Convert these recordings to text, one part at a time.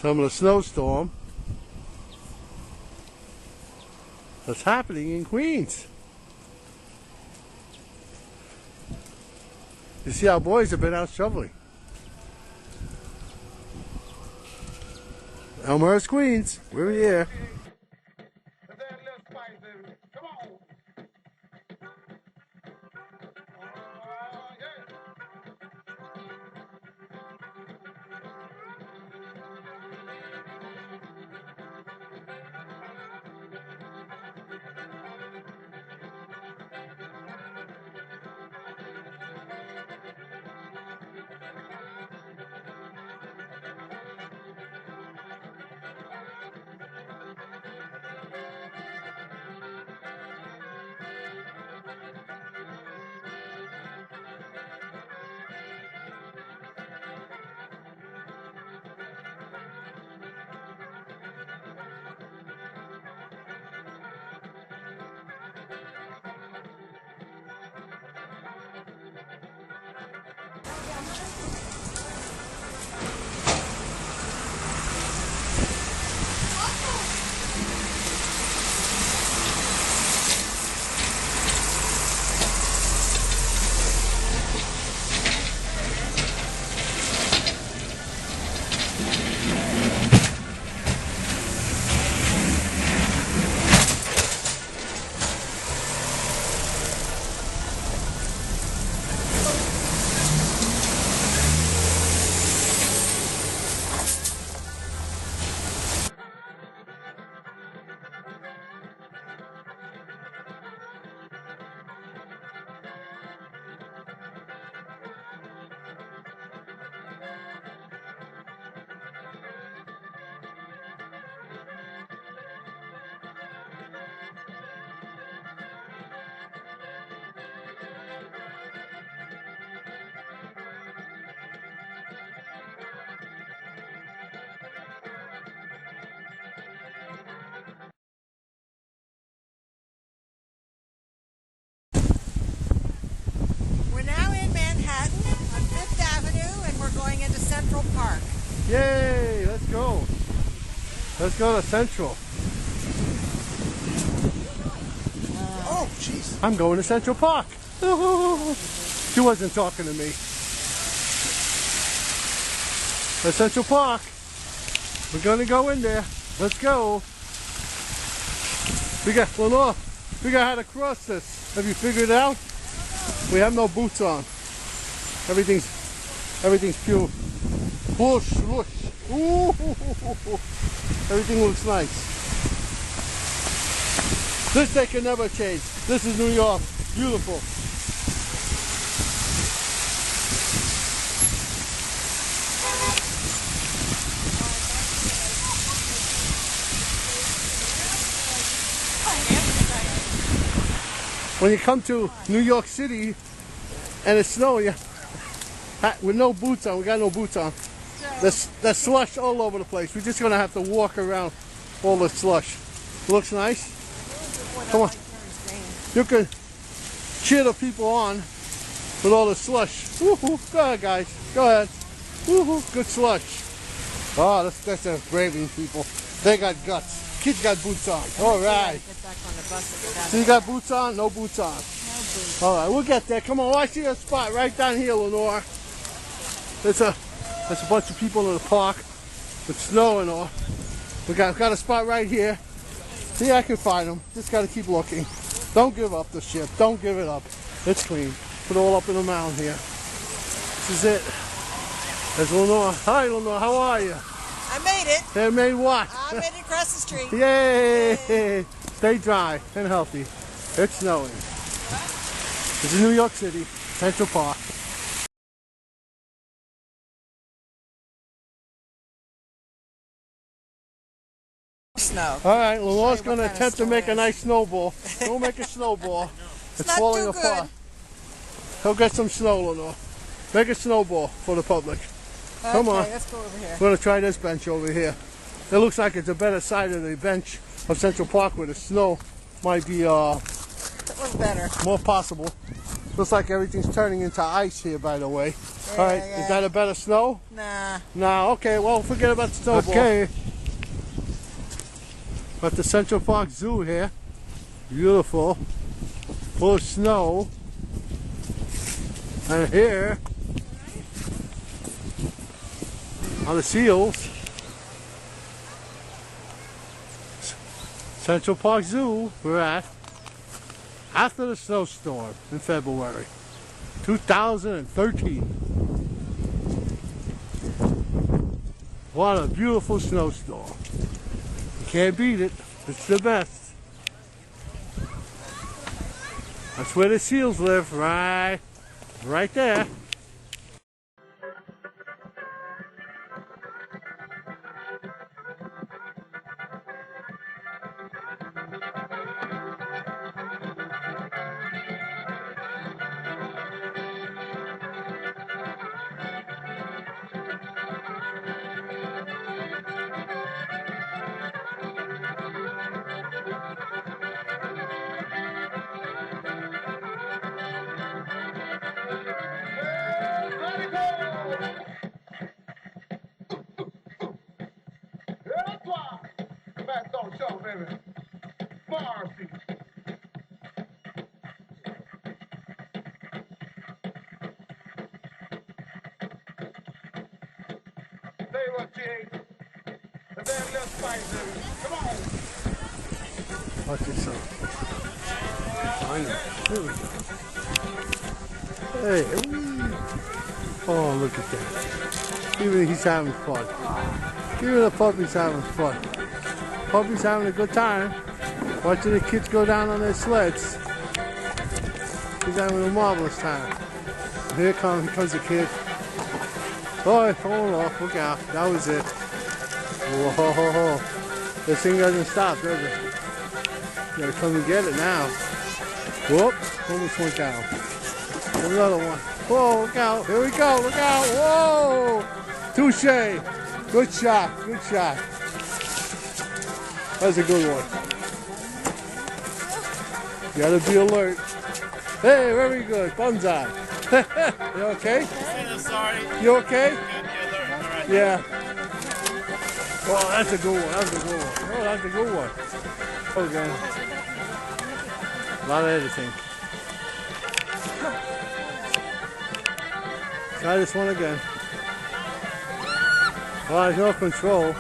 some of the snowstorm that's happening in Queens. You see our boys have been out shoveling. Elmhurst, Queens, we're here. Central Park. Yay, let's go. Let's go to Central. Oh, jeez. I'm going to Central Park. She wasn't talking to me. At Central Park. We're going to go in there. Let's go. Lenore, figure out how to cross this. Have you figured it out? We have no boots on. Everything's pure. Whoosh, whoosh. Ooh, everything looks nice. This they can never change. This is New York. Beautiful. When you come to New York City and it's snowing, with no boots on, we got no boots on. There's slush all over the place. We're just going to have to walk around all the slush. Looks nice. Come on. You can cheer the people on with all the slush. Woohoo. Go ahead, guys. Go ahead. Woohoo. Good slush. Oh, that's a braving people. They got guts. Kids got boots on. All right. So you got boots on? No boots on. No boots. All right, we'll get there. Come on. Oh, I see a spot right down here, Lenore. There's a bunch of people in the park with snow and all. We got a spot right here. See, I can find them. Just got to keep looking. Don't give up the ship. Don't give it up. It's clean. Put it all up in the mound here. This is it. There's Lenore. Hi, Lenore. How are you? I made it. They made what? I made it across the street. Yay! Yay. Stay dry and healthy. It's snowing. This is New York City, Central Park. Snow. All right, Lenore's going to attempt to make a nice snowball. Don't make a snowball. It's falling apart. Go get some snow, Lenore. Make a snowball for the public. Come on. Let's go over here. We're going to try this bench over here. It looks like it's a better side of the bench of Central Park where the snow might be a little better. More possible. Looks like everything's turning into ice here, by the way. Yeah, All right, yeah. is that a better snow? Nah. No, okay, well, forget about the snowball. Okay. At the Central Park Zoo here. Beautiful. Full of snow. And here are the seals. Central Park Zoo we're at after the snowstorm in February 2013. What a beautiful snowstorm. You can't beat it. It's the best. That's where the seals live, right there. Watch yourself. I know. Here we go. Hey, oh, look at that. Even he's having fun. Even the puppy's having fun. Puppy's having a good time. Watching the kids go down on their sleds. He's having a marvelous time. Here comes the kid. Oh, hold off. Look out. That was it. Whoa. This thing doesn't stop, does it? You gotta come and get it now. Whoop. Almost went down. Another one. Whoa, look out. Here we go. Look out. Whoa. Touche. Good shot. Good shot. That's a good one. You gotta be alert. Hey, very good. Bonsai. You okay? I'm sorry. You okay? Right. Yeah. Oh, that's a good one. That's a good one. Oh, that's a good one. Okay. A lot of editing. Try this one again. Oh, there's no control.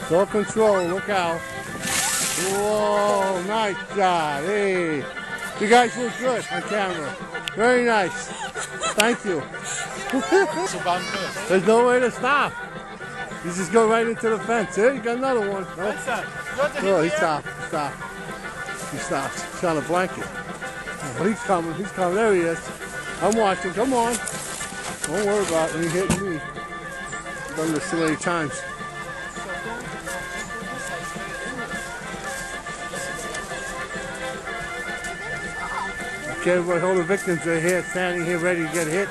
No control. Look out. Whoa, nice job. Hey. You guys look good on camera. Very nice. Thank you. There's no way to stop. You just go right into the fence. There, you got another one. Nope. Oh, he stopped. Stop. He stopped. He's on a blanket. Oh, he's coming. He's coming. There he is. I'm watching. Come on. Don't worry about it. He hitting me. I've done this so many times. Okay, everybody, all the victims are here, standing here ready to get hit.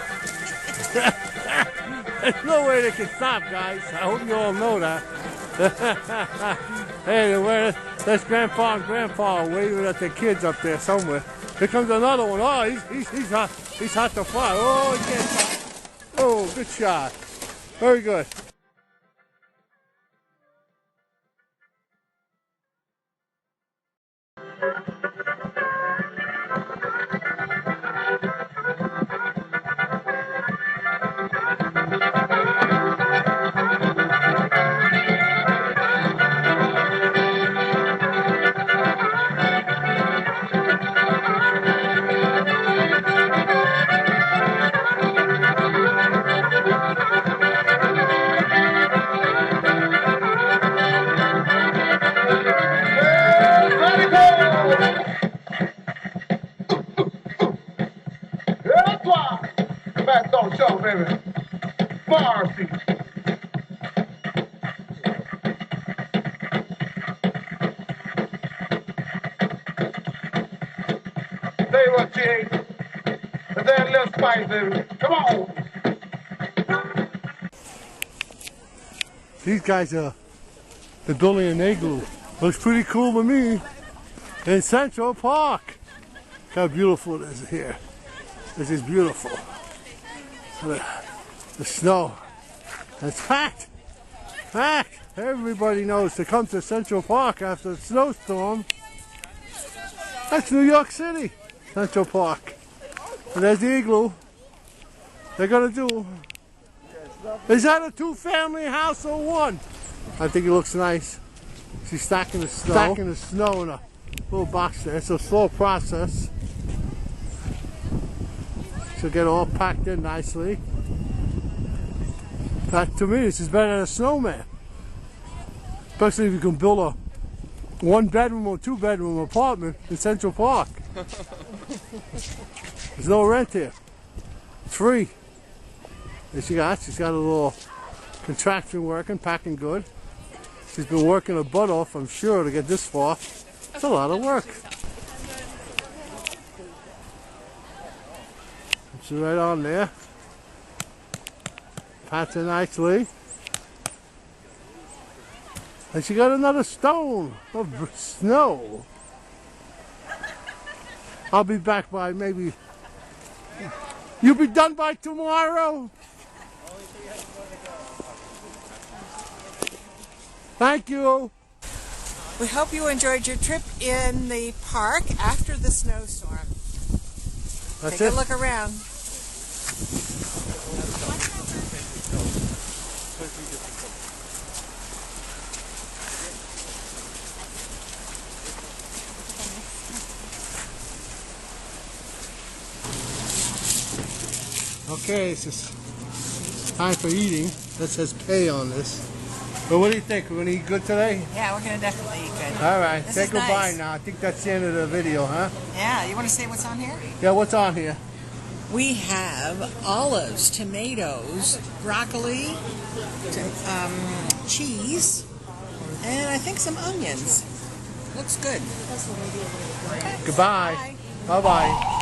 There's no way they can stop, guys. I hope you all know that. Hey, there's Grandpa and Grandpa waving at their kids up there somewhere. Here comes another one. Oh, he's hot. He's hot to fly. Oh, he can't stop. Oh, good shot. Very good. Show, baby. Marcy. Say what you ate. And then little spice, baby. Come on. These guys are they're building an igloo. Looks pretty cool to me. In Central Park. Look how beautiful it is here. This is beautiful. The snow. It's packed. Packed. Everybody knows to come to Central Park after a snowstorm. That's New York City, Central Park. And there's the igloo. They're gonna do. Is that a two-family house or one? I think it looks nice. She's stacking the snow in a little box there. It's a slow process. She'll get all packed in nicely. That, to me, this is better than a snowman. Especially if you can build a one-bedroom or two-bedroom apartment in Central Park. There's no rent here. It's free. She's got a little contraption working, packing good. She's been working her butt off, I'm sure, to get this far. It's a lot of work. She's right on there. Pats her nicely. And she got another stone of snow. I'll be back by maybe... You'll be done by tomorrow? Thank you. We hope you enjoyed your trip in the park after the snowstorm. That's Take it. a look around. Okay, it's just time for eating. That says pay on this. But what do you think? We're going to eat good today? Yeah, we're going to definitely eat good. All right, This say is goodbye nice. now. I think that's the end of the video, huh? Yeah, you want to say what's on here? Yeah, what's on here? We have olives, tomatoes, broccoli, cheese, and I think some onions. Looks good. Goodbye. Bye-bye.